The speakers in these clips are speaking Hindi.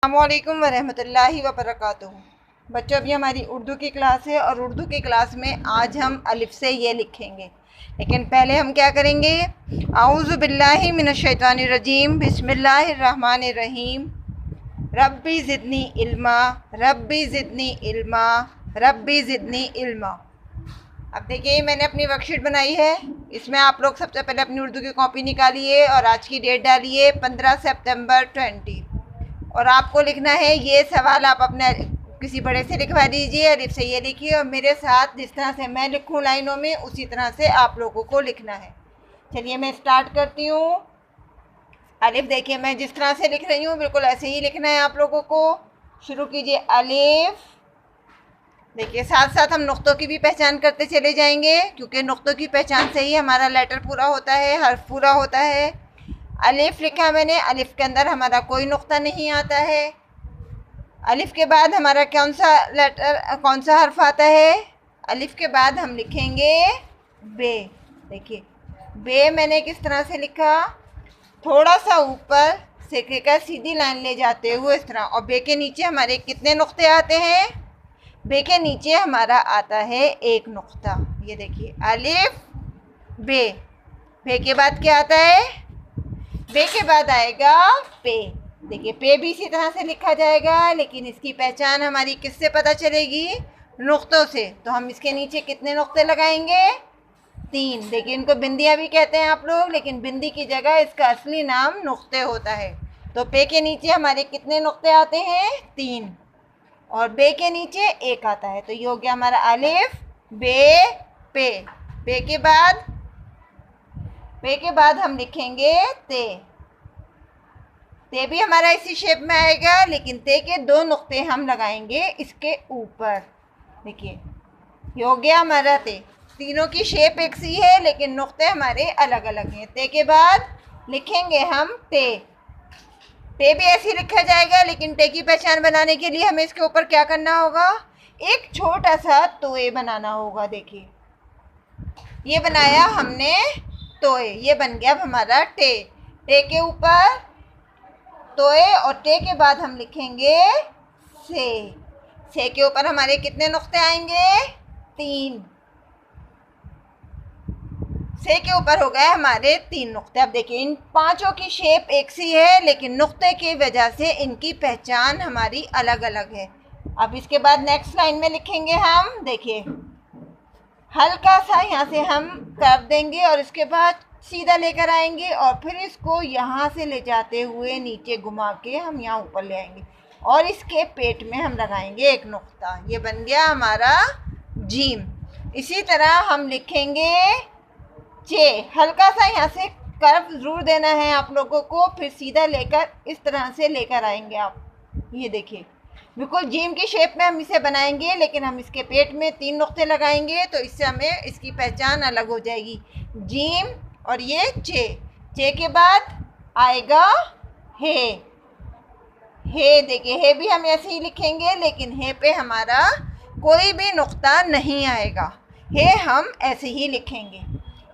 अस्सलामुअलैकुम वरहमतुल्लाहि वबरकातुहू। बच्चों, अभी हमारी उर्दू की क्लास है और उर्दू की क्लास में आज हम अलिफ से ये लिखेंगे, लेकिन पहले हम क्या करेंगे। आऊज़ु बिल्लाहि मिनश्शैतानिर रजीम, बिस्मिल्लाहिर्रहमानिर्रहीम। रब्बी ज़िदनी इल्मा, रब्बी ज़िदनी इल्मा, रब्बी ज़िदनी इल्मा। अब देखिए, मैंने अपनी वर्कशीट बनाई है। इसमें आप लोग सबसे पहले अपनी उर्दू की कॉपी निकालिए और आज की डेट डालिए 15 सितंबर 20। और आपको लिखना है ये सवाल, आप अपने किसी बड़े से लिखवा दीजिए, अलिफ से ये लिखिए और मेरे साथ जिस तरह से मैं लिखूं लाइनों में उसी तरह से आप लोगों को लिखना है। चलिए मैं स्टार्ट करती हूँ। अलिफ देखिए, मैं जिस तरह से लिख रही हूँ बिल्कुल ऐसे ही लिखना है आप लोगों को। शुरू कीजिए अलिफ। देखिए, साथ साथ हम नुक्तों की भी पहचान करते चले जाएंगे, क्योंकि नुक्तों की पहचान से ही हमारा लेटर पूरा होता है, हर्फ पूरा होता है। अलिफ लिखा मैंने, अलिफ के अंदर हमारा कोई नुक्ता नहीं आता है। अलिफ के बाद हमारा कौन सा हर्फ आता है। अलिफ के बाद हम लिखेंगे बे। देखिए, बे मैंने किस तरह से लिखा, थोड़ा सा ऊपर से लेकर सीधी लाइन ले जाते हुए इस तरह। और बे के नीचे हमारे कितने नुक्ते आते हैं। बे के नीचे हमारा आता है एक नुक्ता। ये देखिए, अलिफ बे। बे के बाद क्या आता है, बे के बाद आएगा पे। देखिए, पे भी इसी तरह से लिखा जाएगा, लेकिन इसकी पहचान हमारी किससे पता चलेगी, नुक्तों से। तो हम इसके नीचे कितने नुक्ते लगाएंगे, 3। देखिए, इनको बिंदियाँ भी कहते हैं आप लोग, लेकिन बिंदी की जगह इसका असली नाम नुक्ते होता है। तो पे के नीचे हमारे कितने नुक्ते आते हैं, 3। और बे के नीचे 1 आता है। तो ये हो गया हमारा अलिफ बे पे। पे के बाद हम लिखेंगे ते। ते भी हमारा इसी शेप में आएगा, लेकिन ते के 2 नुक्ते हम लगाएंगे इसके ऊपर। देखिए, ये हो गया हमारा ते। तीनों की शेप एक सी है, लेकिन नुक्ते हमारे अलग अलग हैं। ते के बाद लिखेंगे हम टे। टे भी ऐसे ही लिखा जाएगा, लेकिन टे की पहचान बनाने के लिए हमें इसके ऊपर क्या करना होगा, एक छोटा सा तोए बनाना होगा। देखिए, ये बनाया हमने तोए, ये बन गया अब हमारा टे। टे के ऊपर तोए और टे के बाद हम लिखेंगे से। से के ऊपर हमारे कितने नुक्ते आएंगे, 3। से के ऊपर हो गए हमारे 3 नुक्ते। अब देखिए, इन पांचों की शेप एक सी है, लेकिन नुक्ते की वजह से इनकी पहचान हमारी अलग अलग है। अब इसके बाद नेक्स्ट लाइन में लिखेंगे हम। देखिए, हल्का सा यहाँ से हम कर देंगे और इसके बाद सीधा लेकर आएंगे और फिर इसको यहाँ से ले जाते हुए नीचे घुमा के हम यहाँ ऊपर ले आएंगे और इसके पेट में हम लगाएंगे एक नुक्ता। ये बन गया हमारा जीम। इसी तरह हम लिखेंगे चे। हल्का सा यहाँ से कर्व जरूर देना है आप लोगों को, फिर सीधा लेकर इस तरह से लेकर आएंगे आप। ये देखिए, बिल्कुल जीम की शेप में हम इसे बनाएंगे, लेकिन हम इसके पेट में 3 नुक्ते लगाएंगे, तो इससे हमें इसकी पहचान अलग हो जाएगी। जीम और ये चे। चे के बाद आएगा हे। हे देखिए, हे भी हम ऐसे ही लिखेंगे, लेकिन हे पे हमारा कोई भी नुक्ता नहीं आएगा। हे हम ऐसे ही लिखेंगे।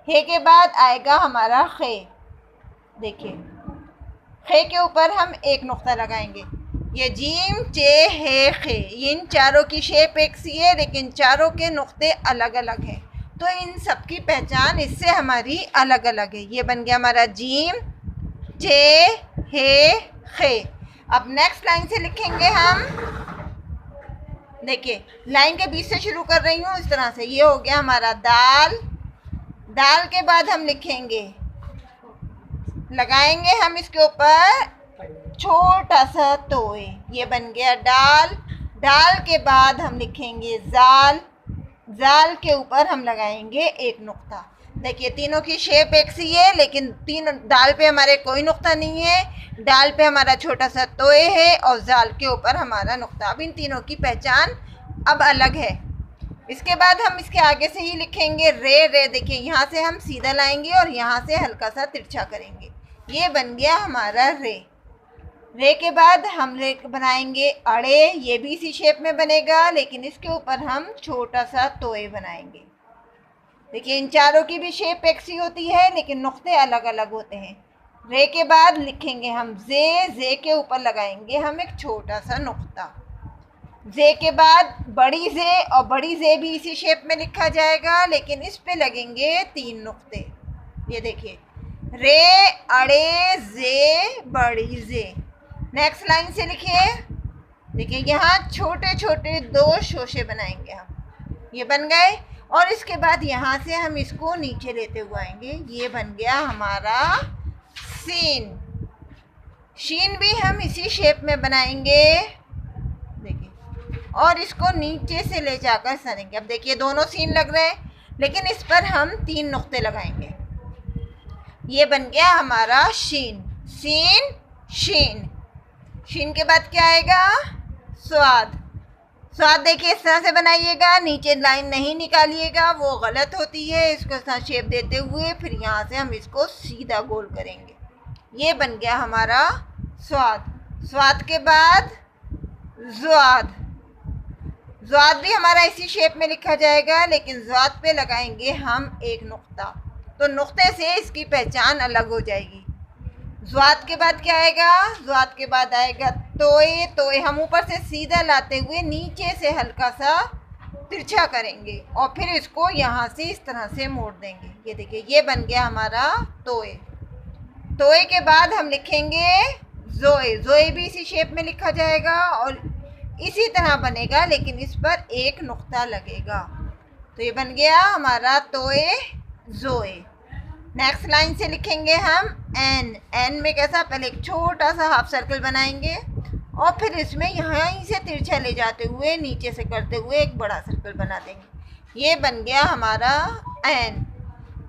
हे के बाद आएगा हमारा खे। देखिए, खे के ऊपर हम एक नुक्ता लगाएंगे। ये जीम चे हे खे, इन चारों की शेप एक सी है, लेकिन चारों के नुक्ते अलग अलग हैं, तो इन सब की पहचान इससे हमारी अलग अलग है। ये बन गया हमारा जीम चे हे खे। अब नेक्स्ट लाइन से लिखेंगे हम। देखिए, लाइन के बीच से शुरू कर रही हूँ इस तरह से। ये हो गया हमारा दाल। दाल के बाद हम लिखेंगे, लगाएंगे हम इसके ऊपर छोटा सा तोए। ये बन गया डाल। डाल के बाद हम लिखेंगे जाल। जाल के ऊपर हम लगाएंगे एक नुक्ता। देखिए, तीनों की शेप एक सी है, लेकिन दाल पे हमारे कोई नुक्ता नहीं है। डाल पे हमारा छोटा सा तोए है और जाल के ऊपर हमारा नुक्ता। अब इन तीनों की पहचान अब अलग है। इसके बाद हम इसके आगे से ही लिखेंगे रे। रे देखिए, यहाँ से हम सीधा लाएंगे और यहाँ से हल्का सा तिरछा करेंगे। ये बन गया हमारा रे। रे के बाद हम रे बनाएंगे अड़े। ये भी इसी शेप में बनेगा, लेकिन इसके ऊपर हम छोटा सा तोए बनाएंगे। देखिए, इन चारों की भी शेप एक सी होती है, लेकिन नुक्ते अलग अलग होते हैं। रे के बाद लिखेंगे हम जे के ऊपर लगाएंगे हम एक छोटा सा नुक्ता। जे के बाद बड़ी जे, और बड़ी जे भी इसी शेप में लिखा जाएगा, लेकिन इस पे लगेंगे 3 नुक्ते। ये देखिए, रे अड़े जे बड़ी जे। नेक्स्ट लाइन से लिखिए। देखिए यहाँ छोटे छोटे 2 शोशे बनाएंगे हम, ये बन गए। और इसके बाद यहाँ से हम इसको नीचे लेते हुए आएंगे, ये बन गया हमारा सीन। शीन भी हम इसी शेप में बनाएंगे, देखिए, और इसको नीचे से ले जाकर सनेंगे। अब देखिए दोनों सीन लग रहे हैं, लेकिन इस पर हम 3 नुक्ते लगाएंगे। ये बन गया हमारा शीन, सीन शीन। शीन के बाद क्या आएगा? स्वाद। स्वाद देखिए इस तरह से बनाइएगा, नीचे लाइन नहीं निकालिएगा, वो गलत होती है। इसको इस तरह शेप देते हुए फिर यहाँ से हम इसको सीधा गोल करेंगे। ये बन गया हमारा स्वाद। स्वाद के बाद ज़्वाद। ज़्वाद भी हमारा इसी शेप में लिखा जाएगा, लेकिन ज़्वाद पे लगाएंगे हम एक नुक्ता, तो नुक्ते से इसकी पहचान अलग हो जाएगी। ज़्वाद के बाद क्या आएगा? ज़्वाद के बाद आएगा तोए। तोए हम ऊपर से सीधा लाते हुए नीचे से हल्का सा तिरछा करेंगे और फिर इसको यहाँ से इस तरह से मोड़ देंगे। ये देखिए, ये बन गया हमारा तोए। तोए के बाद हम लिखेंगे ज़ोए। ज़ोए भी इसी शेप में लिखा जाएगा और इसी तरह बनेगा, लेकिन इस पर एक नुक्ता लगेगा। तो ये बन गया हमारा तोए ज़ोए। नेक्स्ट लाइन से लिखेंगे हम एन। एन में कैसा? पहले एक छोटा सा हाफ सर्कल बनाएंगे और फिर इसमें यहाँ से तिरछा ले जाते हुए नीचे से करते हुए एक बड़ा सर्कल बना देंगे। ये बन गया हमारा एन।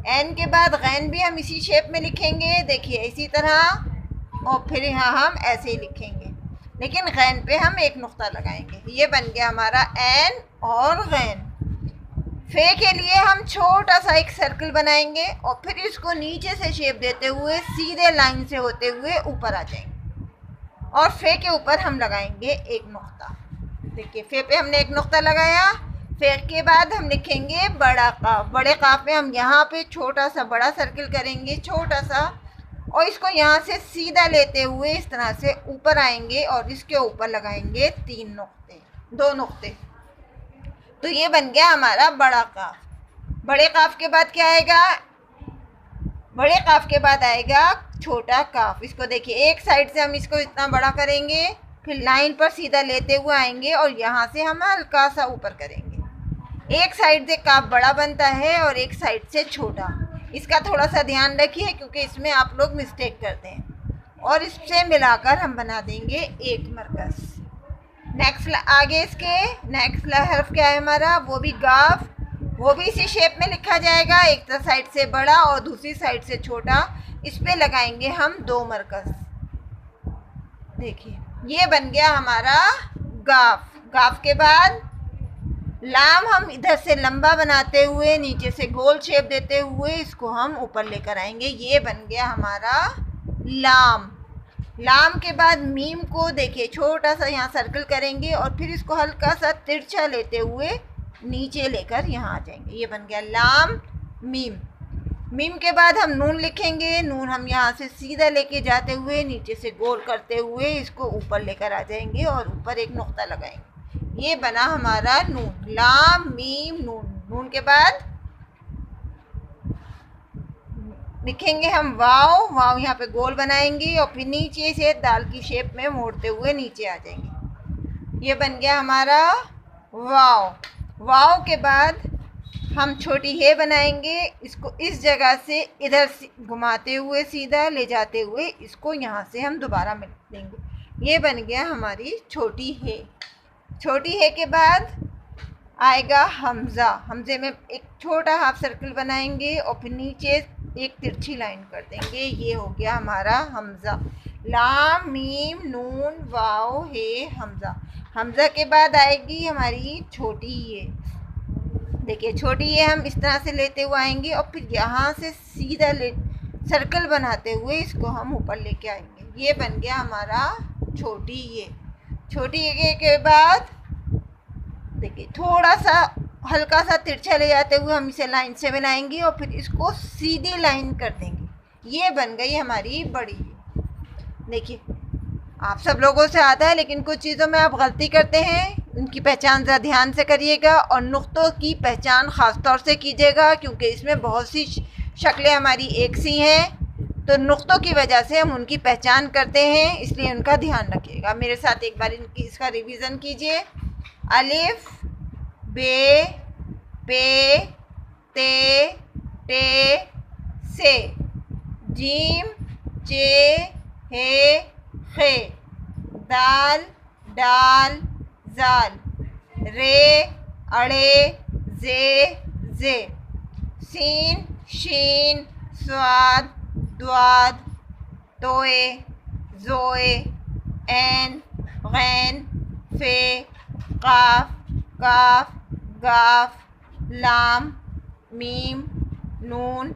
एन के बाद गैन भी हम इसी शेप में लिखेंगे, देखिए इसी तरह, और फिर यहाँ हम ऐसे ही लिखेंगे, लेकिन गैन पे हम एक नुक्ता लगाएंगे। ये बन गया हमारा एन और गैन। फे के लिए हम छोटा सा एक सर्कल बनाएंगे और फिर इसको नीचे से शेप देते हुए सीधे लाइन से होते हुए ऊपर आ जाएंगे और फे के ऊपर हम लगाएंगे एक नुक्ता। देखिए फे पे हमने एक नुक्ता लगाया। फे के बाद हम लिखेंगे बड़ा काफ। बड़े काफ में हम यहाँ पे छोटा सा बड़ा सर्कल करेंगे, छोटा सा, और इसको यहाँ से सीधा लेते हुए इस तरह से ऊपर आएंगे और इसके ऊपर लगाएंगे 3 नुक्ते, 2 नुक्ते। तो ये बन गया हमारा बड़ा काफ। बड़े काफ के बाद क्या आएगा? बड़े काफ के बाद आएगा छोटा काफ। इसको देखिए, एक साइड से हम इसको इतना बड़ा करेंगे, फिर लाइन पर सीधा लेते हुए आएंगे और यहाँ से हम हल्का सा ऊपर करेंगे। एक साइड से काफ बड़ा बनता है और एक साइड से छोटा। इसका थोड़ा सा ध्यान रखिए क्योंकि इसमें आप लोग मिस्टेक करते हैं। और इससे मिलाकर हम बना देंगे एक मरकज़। नेक्स्ट आगे इसके नेक्स्ट हर्फ क्या है हमारा? वो भी गाफ। वो भी इसी शेप में लिखा जाएगा, एक साइड से बड़ा और दूसरी साइड से छोटा। इस पे लगाएंगे हम 2 मरकज़। देखिए ये बन गया हमारा गाफ। गाफ के बाद लाम हम इधर से लंबा बनाते हुए नीचे से गोल शेप देते हुए इसको हम ऊपर लेकर आएंगे। ये बन गया हमारा लाम। लाम के बाद मीम को देखिए छोटा सा यहाँ सर्कल करेंगे और फिर इसको हल्का सा तिरछा लेते हुए नीचे लेकर यहाँ आ जाएंगे। ये बन गया लाम मीम। मीम के बाद हम नून लिखेंगे। नून हम यहाँ से सीधा लेके जाते हुए नीचे से गोल करते हुए इसको ऊपर लेकर आ जाएंगे और ऊपर एक नुक्ता लगाएंगे। ये बना हमारा नून। लाम मीम नून। नून के बाद लिखेंगे हम वाव। वाव यहाँ पे गोल बनाएंगे और फिर नीचे से दाल की शेप में मोड़ते हुए नीचे आ जाएंगे। ये बन गया हमारा वाव। वाव के बाद हम छोटी हे बनाएंगे। इसको इस जगह से इधर घुमाते हुए सीधा ले जाते हुए इसको यहाँ से हम दोबारा मिल देंगे। ये बन गया हमारी छोटी हे। छोटी हे के बाद आएगा हमज़ा। हमज़े में एक छोटा हाफ सर्कल बनाएंगे और फिर नीचे एक तिरछी लाइन कर देंगे। ये हो गया हमारा हमज़ा। लाम मीम नून वाव हे हमज़ा। हमज़ा के बाद आएगी हमारी छोटी ये। देखिए छोटी ये हम इस तरह से लेते हुए आएंगे और फिर यहाँ से सीधा सर्कल बनाते हुए इसको हम ऊपर लेके आएंगे। ये बन गया हमारा छोटी ये। छोटी ये के बाद देखिए थोड़ा सा हल्का सा तिरछा ले जाते हुए हम इसे लाइन से मिलाएंगे और फिर इसको सीधी लाइन कर देंगे। ये बन गई हमारी बड़ी। देखिए आप सब लोगों से आता है, लेकिन कुछ चीज़ों में आप गलती करते हैं, उनकी पहचान ज़रा ध्यान से करिएगा और नुक्तों की पहचान ख़ास तौर से कीजिएगा, क्योंकि इसमें बहुत सी शक्लें हमारी एक सी हैं, तो नुक्तों की वजह से हम उनकी पहचान करते हैं, इसलिए उनका ध्यान रखिएगा। मेरे साथ एक बार इसका रिवीजन कीजिए। अलिफ, बे, पे, ते, टे, से, जीम, चे, हे, खे, दाल, डाल, जाल, रे, अड़े, जे, सीन, शीन, स्वाद, द्वाद, तोए, जोए, ऐन, गैन, फे, काफ, काफ, गाफ, लाम, मीम, नून,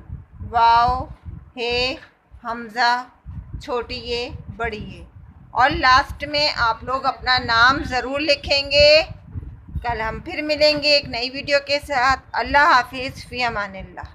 वाव, हे, हमज़ा, छोटी ये, बड़ी ये। और लास्ट में आप लोग अपना नाम ज़रूर लिखेंगे। कल हम फिर मिलेंगे एक नई वीडियो के साथ। अल्लाह हाफिज़, फ़ी अमानिल्लाह।